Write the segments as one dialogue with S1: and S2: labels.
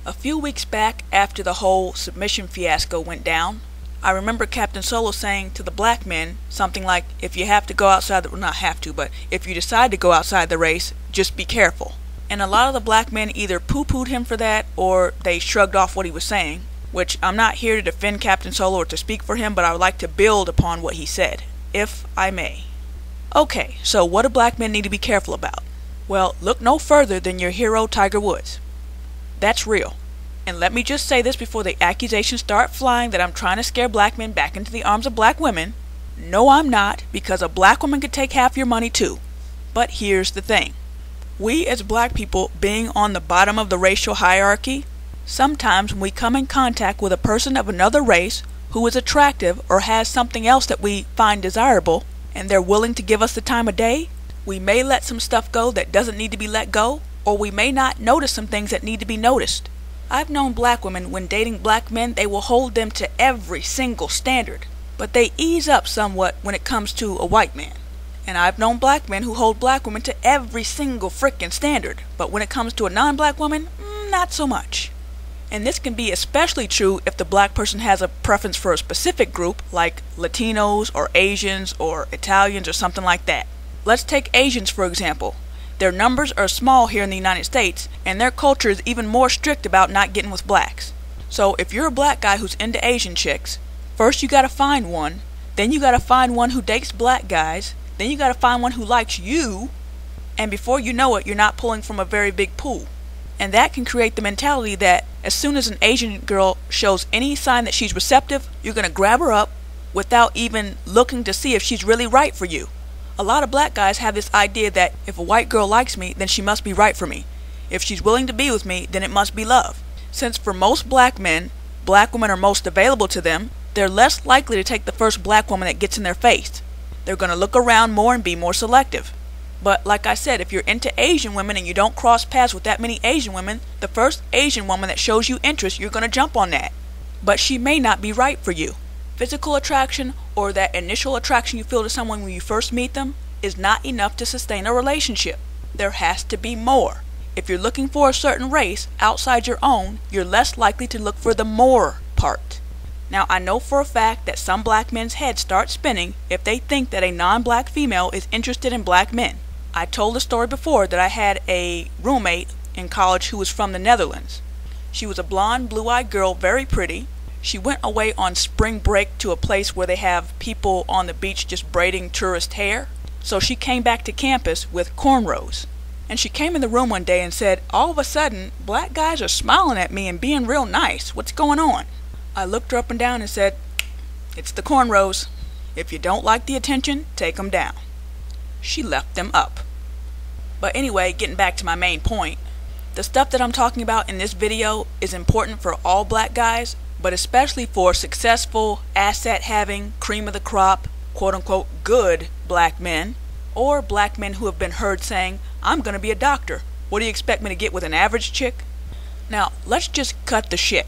S1: A few weeks back, after the whole submission fiasco went down, I remember Captain Solo saying to the black men something like, if you have to go outside well, not have to, but if you decide to go outside the race, just be careful. And a lot of the black men either poo-pooed him for that, or they shrugged off what he was saying, which I'm not here to defend Captain Solo or to speak for him, but I would like to build upon what he said, if I may. Okay, so what do black men need to be careful about? Well, look no further than your hero Tiger Woods. That's real. And let me just say this before the accusations start flying that I'm trying to scare black men back into the arms of black women. No, I'm not, because a black woman could take half your money too. But here's the thing. We as black people, being on the bottom of the racial hierarchy, sometimes when we come in contact with a person of another race who is attractive or has something else that we find desirable, and they're willing to give us the time of day, we may let some stuff go that doesn't need to be let go, or we may not notice some things that need to be noticed. I've known black women, when dating black men, they will hold them to every single standard, but they ease up somewhat when it comes to a white man. And I've known black men who hold black women to every single frickin' standard, but when it comes to a non-black woman, not so much. And this can be especially true if the black person has a preference for a specific group, like Latinos or Asians or Italians or something like that. Let's take Asians for example. Their numbers are small here in the United States, and their culture is even more strict about not getting with blacks. So if you're a black guy who's into Asian chicks, first you gotta find one, then you gotta find one who dates black guys, then you gotta find one who likes you, and before you know it, you're not pulling from a very big pool. And that can create the mentality that as soon as an Asian girl shows any sign that she's receptive, you're gonna grab her up without even looking to see if she's really right for you. A lot of black guys have this idea that if a white girl likes me, then she must be right for me. If she's willing to be with me, then it must be love. Since for most black men, black women are most available to them, they're less likely to take the first black woman that gets in their face. They're going to look around more and be more selective. But like I said, if you're into Asian women and you don't cross paths with that many Asian women, the first Asian woman that shows you interest, you're going to jump on that. But she may not be right for you. Physical attraction, or that initial attraction you feel to someone when you first meet them, is not enough to sustain a relationship. There has to be more. If you're looking for a certain race outside your own, you're less likely to look for the more part. Now, I know for a fact that some black men's heads start spinning if they think that a non-black female is interested in black men. I told the story before that I had a roommate in college who was from the Netherlands. She was a blonde, blue-eyed girl, very pretty. She went away on spring break to a place where they have people on the beach just braiding tourist hair. So she came back to campus with cornrows. And she came in the room one day and said, all of a sudden, black guys are smiling at me and being real nice. What's going on? I looked her up and down and said, it's the cornrows. If you don't like the attention, take them down. She left them up. But anyway, getting back to my main point, the stuff that I'm talking about in this video is important for all black guys, but especially for successful, asset-having, cream-of-the-crop, quote-unquote good black men, or black men who have been heard saying, I'm gonna be a doctor. What do you expect me to get with an average chick? Now, let's just cut the shit.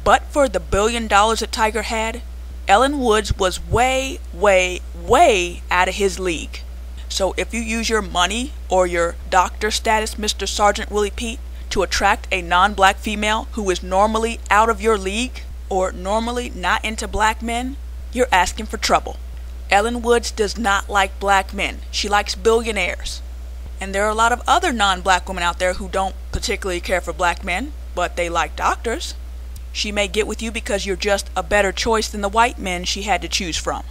S1: But for the $1 billion that Tiger had, Ellen Woods was way, way, way out of his league. So if you use your money or your doctor status, Mr. Sergeant Willie Pete, to attract a non-black female who is normally out of your league or normally not into black men, you're asking for trouble. Ellen Woods does not like black men. She likes billionaires. And there are a lot of other non-black women out there who don't particularly care for black men, but they like doctors. She may get with you because you're just a better choice than the white men she had to choose from,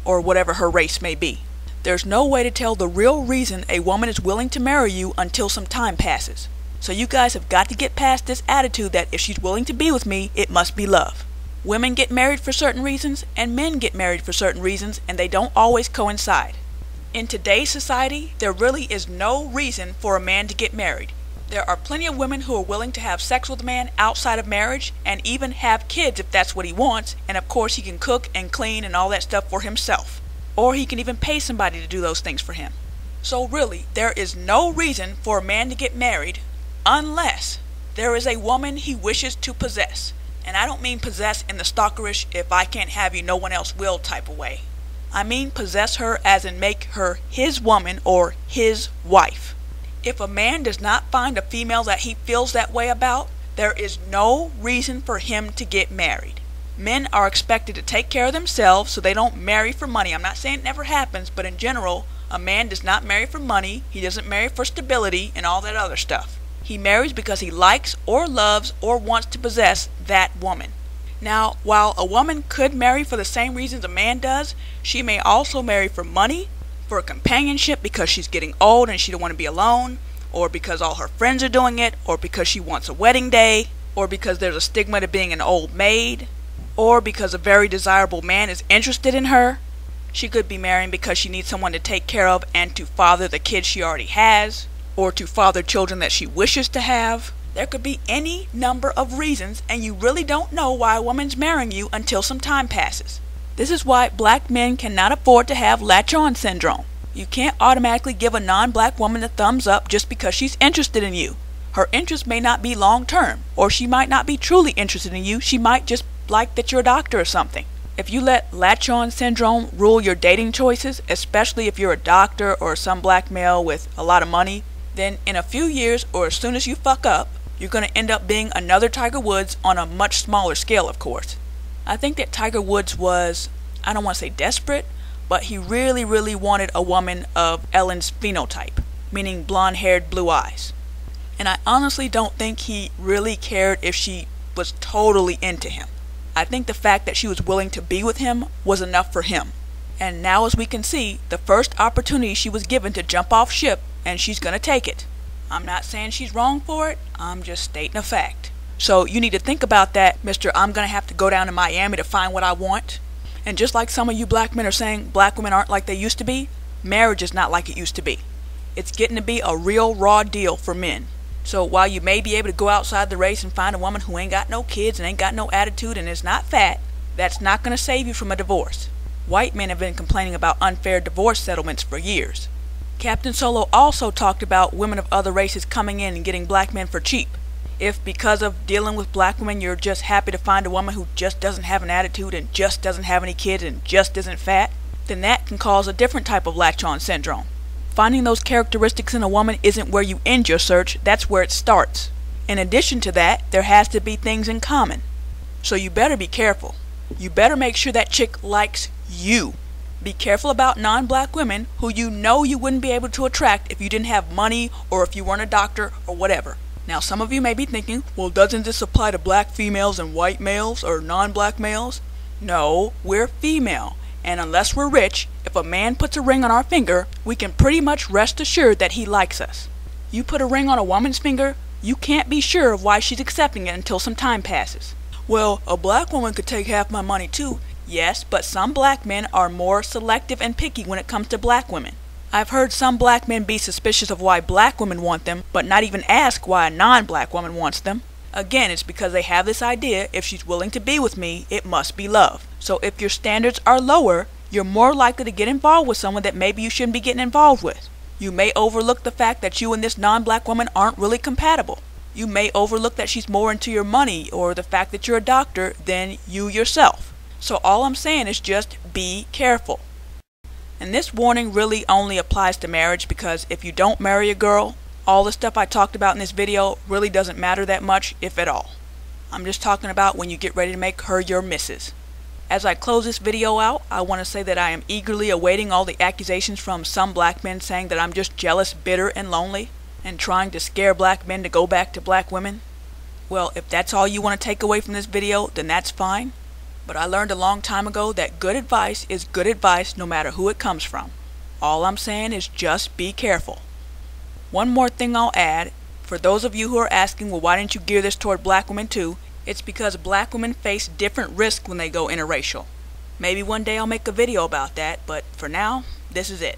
S1: or whatever her race may be. There's no way to tell the real reason a woman is willing to marry you until some time passes. So you guys have got to get past this attitude that if she's willing to be with me, it must be love. Women get married for certain reasons, and men get married for certain reasons, and they don't always coincide. In today's society, there really is no reason for a man to get married. There are plenty of women who are willing to have sex with a man outside of marriage, and even have kids if that's what he wants, and of course he can cook and clean and all that stuff for himself. Or he can even pay somebody to do those things for him. So really, there is no reason for a man to get married unless there is a woman he wishes to possess. And I don't mean possess in the stalkerish, if I can't have you, no one else will type of way. I mean possess her as in make her his woman or his wife. If a man does not find a female that he feels that way about, There is no reason for him to get married. Men are expected to take care of themselves, so they don't marry for money. I'm not saying it never happens, but in general, a man does not marry for money. He doesn't marry for stability and all that other stuff. He marries because he likes or loves or wants to possess that woman. Now, while a woman could marry for the same reasons a man does, she may also marry for money, for companionship because she's getting old and she don't want to be alone, or because all her friends are doing it, or because she wants a wedding day, or because there's a stigma to being an old maid, or because a very desirable man is interested in her. She could be marrying because she needs someone to take care of and to father the kids she already has, or to father children that she wishes to have. There could be any number of reasons, and you really don't know why a woman's marrying you until some time passes. This is why black men cannot afford to have latch-on syndrome. You can't automatically give a non-black woman the thumbs up just because she's interested in you. Her interest may not be long-term, or she might not be truly interested in you. She might just like that you're a doctor or something. If you let latch-on syndrome rule your dating choices, especially if you're a doctor or some black male with a lot of money, then in a few years, or as soon as you fuck up, you're going to end up being another Tiger Woods on a much smaller scale, of course. I think that Tiger Woods was, I don't want to say desperate, but he really, really wanted a woman of Ellen's phenotype, meaning blonde-haired, blue eyes. And I honestly don't think he really cared if she was totally into him. I think the fact that she was willing to be with him was enough for him. And now, as we can see, the first opportunity she was given to jump off ship, and she's going to take it. I'm not saying she's wrong for it, I'm just stating a fact. So you need to think about that, Mr. I'm going to have to go down to Miami to find what I want. And just like some of you black men are saying black women aren't like they used to be, marriage is not like it used to be. It's getting to be a real raw deal for men. So while you may be able to go outside the race and find a woman who ain't got no kids and ain't got no attitude and is not fat, that's not going to save you from a divorce. White men have been complaining about unfair divorce settlements for years. Captain Solo also talked about women of other races coming in and getting black men for cheap. If because of dealing with black women you're just happy to find a woman who just doesn't have an attitude and just doesn't have any kids and just isn't fat, then that can cause a different type of latch-on syndrome. Finding those characteristics in a woman isn't where you end your search, that's where it starts. In addition to that, there has to be things in common. So you better be careful. You better make sure that chick likes you. Be careful about non-black women who you know you wouldn't be able to attract if you didn't have money or if you weren't a doctor or whatever. Now some of you may be thinking, well, doesn't this apply to black females and white males or non-black males? No, we're female, and unless we're rich, if a man puts a ring on our finger, we can pretty much rest assured that he likes us. You put a ring on a woman's finger, you can't be sure of why she's accepting it until some time passes. Well, a black woman could take half my money too. Yes, but some black men are more selective and picky when it comes to black women. I've heard some black men be suspicious of why black women want them, but not even ask why a non-black woman wants them. Again, it's because they have this idea, if she's willing to be with me, it must be love. So if your standards are lower, you're more likely to get involved with someone that maybe you shouldn't be getting involved with. You may overlook the fact that you and this non-black woman aren't really compatible. You may overlook that she's more into your money or the fact that you're a doctor than you yourself. So all I'm saying is just be careful. And this warning really only applies to marriage because if you don't marry a girl, all the stuff I talked about in this video really doesn't matter that much, if at all. I'm just talking about when you get ready to make her your missus. As I close this video out, I want to say that I am eagerly awaiting all the accusations from some black men saying that I'm just jealous, bitter, and lonely, and trying to scare black men to go back to black women. Well, if that's all you want to take away from this video, then that's fine. But I learned a long time ago that good advice is good advice no matter who it comes from. All I'm saying is just be careful. One more thing I'll add, for those of you who are asking, well, why didn't you gear this toward black women too? It's because black women face different risks when they go interracial. Maybe one day I'll make a video about that, but for now, this is it.